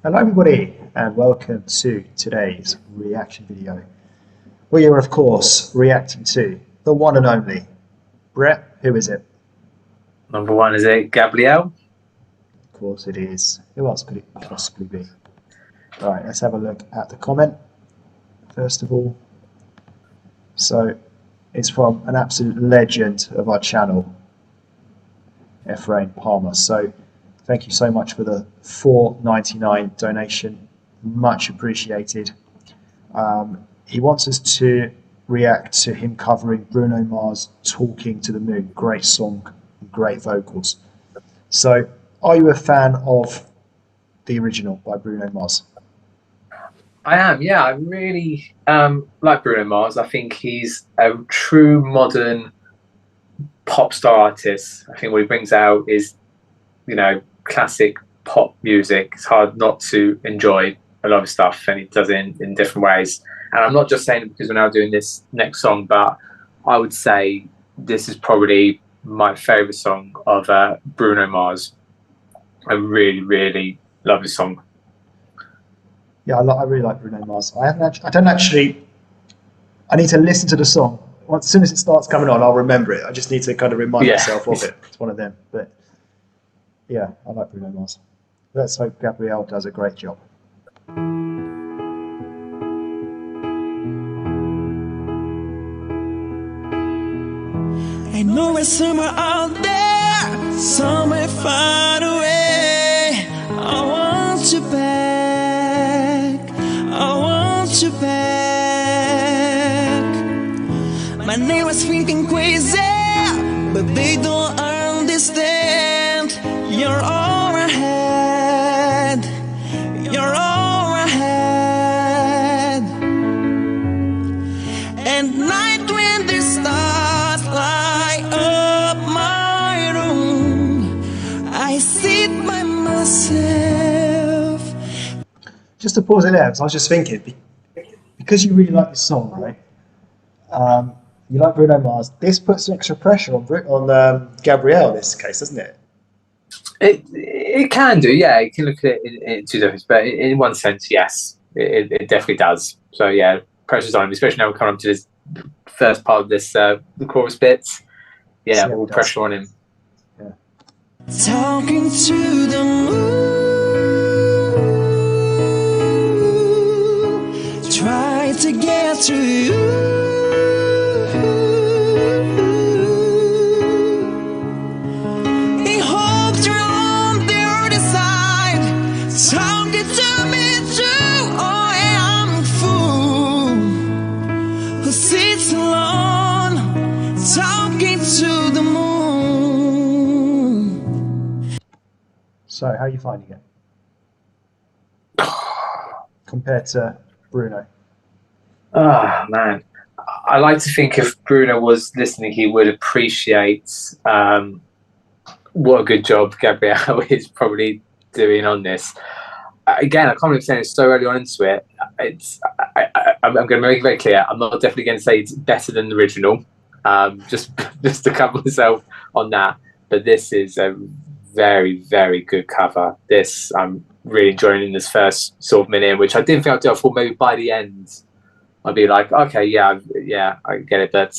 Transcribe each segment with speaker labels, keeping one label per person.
Speaker 1: Hello everybody and welcome to today's reaction video. We are of course reacting to the one and only Brett. Who is it?
Speaker 2: Number one, is it Gabriel?
Speaker 1: Of course it is. Who else could it possibly be? Alright, let's have a look at the comment first of all. So it's from an absolute legend of our channel, Ephraim Palmer. So thank you so much for the $4.99 donation, much appreciated. He wants us to react to him covering Bruno Mars' Talking to the Moon. Great song, great vocals. So are you a fan of the original by Bruno Mars?
Speaker 2: I am, yeah. I really like Bruno Mars. I think he's a true modern pop star artist. I think what he brings out is, classic pop music. It's hard not to enjoy a lot of stuff, and he does it in different ways. And I'm not just saying it because we're now doing this next song, but I would say this is probably my favorite song of Bruno Mars. I really, really love this song.
Speaker 1: Yeah, I really like Bruno Mars. I need to listen to the song. As soon as it starts coming on, I'll remember it. I just need to kind of remind myself of it. It's one of them. But yeah, I like Bruno Mars. Let's hope Gabriel does a great job.
Speaker 3: I know it's somewhere out there, somewhere far away. I want you back, I want you back. My neighbors thinking crazy, but they don't understand. You're all I had, you're all I had. And night when the stars light up my room, I sit by myself.
Speaker 1: Just to pause it there, because I was just thinking, because you really like this song, right? You like Bruno Mars. This puts some extra pressure on Gabriel in this case, doesn't it?
Speaker 2: It can do, yeah. You can look at it in two different, but in one sense, yes, it definitely does. So yeah, pressure's on him, especially now we're coming up to this first part of this the chorus bits. Yeah, all pressure on him.
Speaker 1: Yeah.
Speaker 3: Talking to the moon, try to get to you. He hopes you're on the other side, talking to me too. Oh, yeah, I'm a fool who sits alone, talking to the moon.
Speaker 1: So, how are you finding it compared to Bruno?
Speaker 2: Oh man, I like to think if Bruno was listening, he would appreciate what a good job Gabriel is probably doing on this. Again, I can't believe saying it's so early on into it. I'm going to make it very clear. I'm not definitely going to say it's better than the original. Just to cover myself on that. But this is a very, very good cover. This I'm really enjoying in this first sort of minute, which I didn't think I'd do. I thought maybe by the end I'd be like, okay, yeah, I get it. But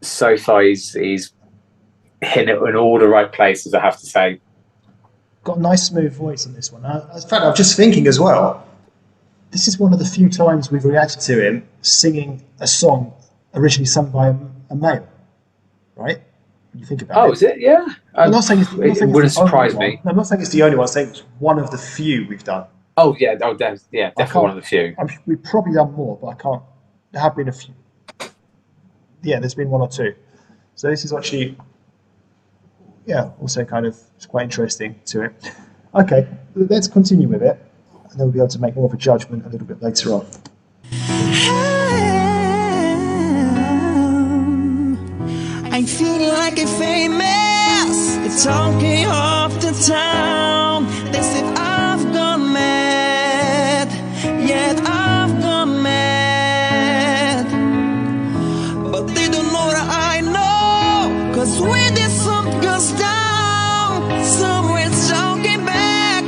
Speaker 2: so far he's hitting it in all the right places, I have to say.
Speaker 1: Got a nice smooth voice in this one. In fact, I'm just thinking as well, this is one of the few times we've reacted to him singing a song originally sung by a male, right? When you think about it.
Speaker 2: Oh, is it? Yeah.
Speaker 1: I'm not saying
Speaker 2: it wouldn't surprise me.
Speaker 1: No, I'm not saying it's the only one. I'm saying it's one of the few we've done.
Speaker 2: Oh yeah, definitely one of the few.
Speaker 1: We've probably done more, but I can't. There have been a few. Yeah, there's been one or two. So this is actually, yeah, also kind of, it's quite interesting to it. Okay, let's continue with it, and then we'll be able to make more of a judgment a little bit later on.
Speaker 3: I feel like a famous, it's talking off the town. They said I've gone mad, yet I've gone mad. But they don't know that I know, 'cause when the sun goes down, somewhere's talking back.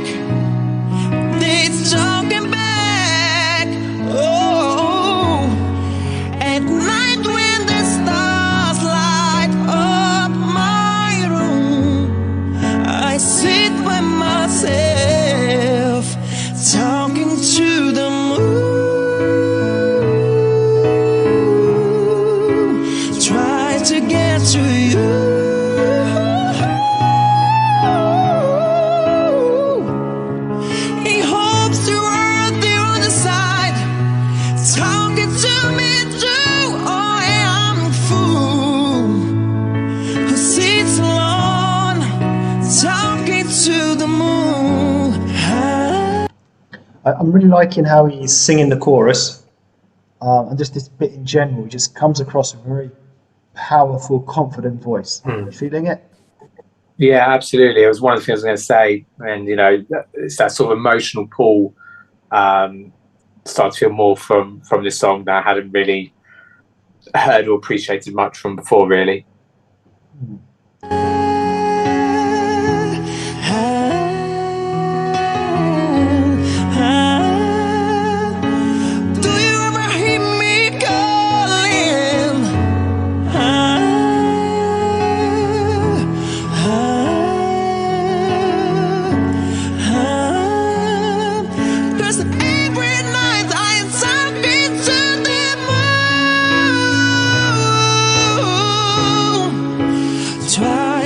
Speaker 1: I'm really liking how he's singing the chorus, and just this bit in general. He just comes across a very powerful, confident voice. You feeling it?
Speaker 2: Yeah, absolutely. It was one of the things I was going to say, and it's that sort of emotional pull. Start to feel more from this song that I hadn't really heard or appreciated much from before, really.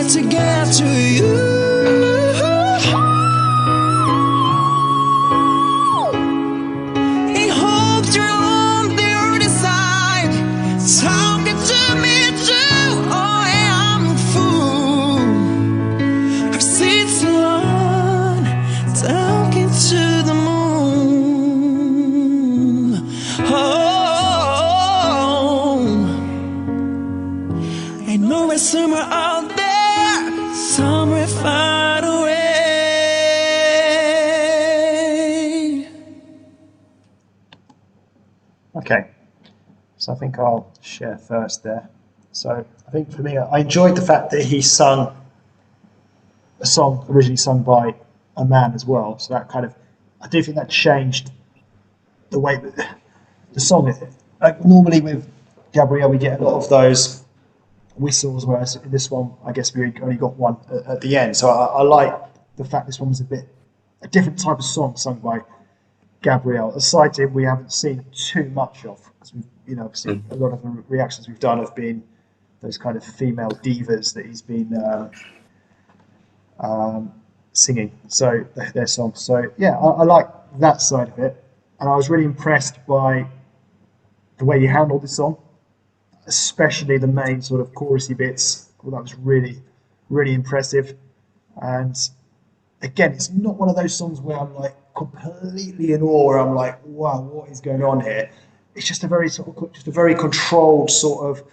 Speaker 3: To get to you, he hopes you're on the other side, talking to me too. Oh yeah, I'm a fool. I've seen someone talking to the moon. Oh, I know it's somewhere out there. Somewhere far away.
Speaker 1: Okay, so I think I'll share first there. So I think for me, I enjoyed the fact that he sung a song originally sung by a man as well. So that kind of, I do think that changed the way that the song is. Like normally with Gabriel, we get a lot of those whistles, whereas in this one, I guess we only got one at the end. So I like the fact this one was a different type of song sung by Gabriel. Aside from him, we haven't seen too much of, because we've, obviously a lot of the reactions we've done have been those kind of female divas that he's been singing. So their songs. So yeah, I like that side of it, and I was really impressed by the way he handled the song, especially the main sort of chorusy bits. Well, that was really, really impressive. And again, it's not one of those songs where I'm like completely in awe, where I'm like, wow, what is going on here? It's just a very controlled sort of,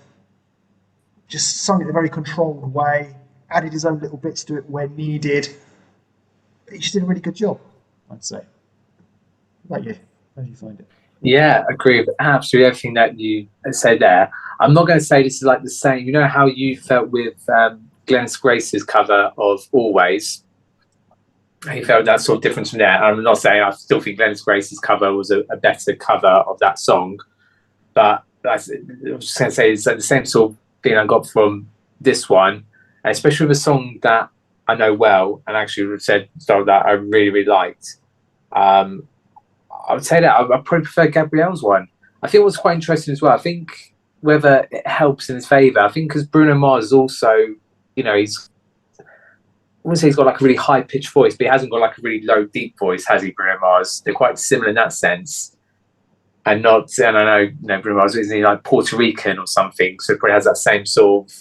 Speaker 1: just sung it in a very controlled way, added his own little bits to it where needed. He just did a really good job, I'd say. What about you? How did you find it?
Speaker 2: Yeah, I agree with absolutely everything that you said there. I'm not going to say this is like the same. You know how you felt with Glenn Grace's cover of Always? He felt that sort of difference from there. I'm not saying I still think Glenn Grace's cover was a better cover of that song, but I was just going to say it's like the same sort of feeling I got from this one, and especially with a song that I know well and actually said that I really, really liked. I would say that I probably prefer Gabriel's one. I think what's quite interesting as well, I think whether it helps in his favour, I think because Bruno Mars is also, he's, I wouldn't say he's got like a really high pitched voice, but he hasn't got like a really low, deep voice, has he, Bruno Mars? They're quite similar in that sense. And I know, Bruno Mars, isn't he like Puerto Rican or something? So it probably has that same sort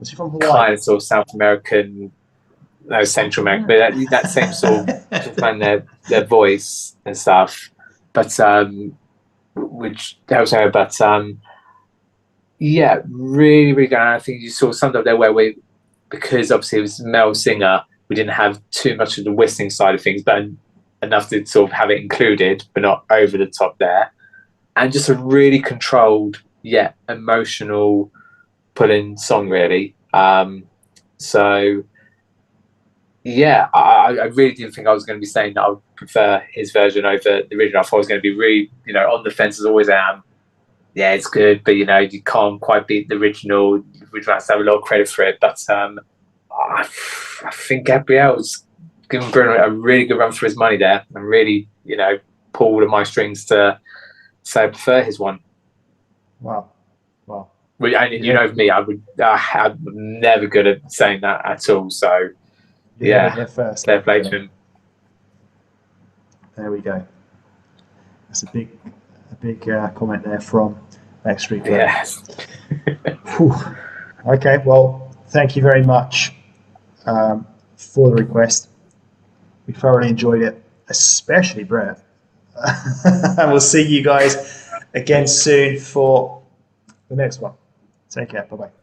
Speaker 2: of kind of South American, Central American, but that same sort of find their voice and stuff. But which helps out. But yeah, really, really good. And I think you saw some of there where because obviously it was a male singer, we didn't have too much of the whistling side of things, but enough to sort of have it included, but not over the top there. And just a really controlled yet emotional pulling song, really. So yeah, I really didn't think I was going to be saying that I would prefer his version over the original. I thought I was going to be really, on the fence as always am. Yeah, it's good, but you can't quite beat the original. The original has to have a lot of credit for it. But I think Gabriel's given Bruno a really good run for his money there, and really, pulled at my strings to say I prefer his one.
Speaker 1: Wow.
Speaker 2: And you know me, I'm never good at saying that at all. So yeah, fair play to him.
Speaker 1: There we go. That's a big comment there from Backstreet Boys.
Speaker 2: Yes.
Speaker 1: Okay, well, thank you very much for the request. We thoroughly enjoyed it, especially Brett. And we'll see you guys again soon for the next one. Take care. Bye bye.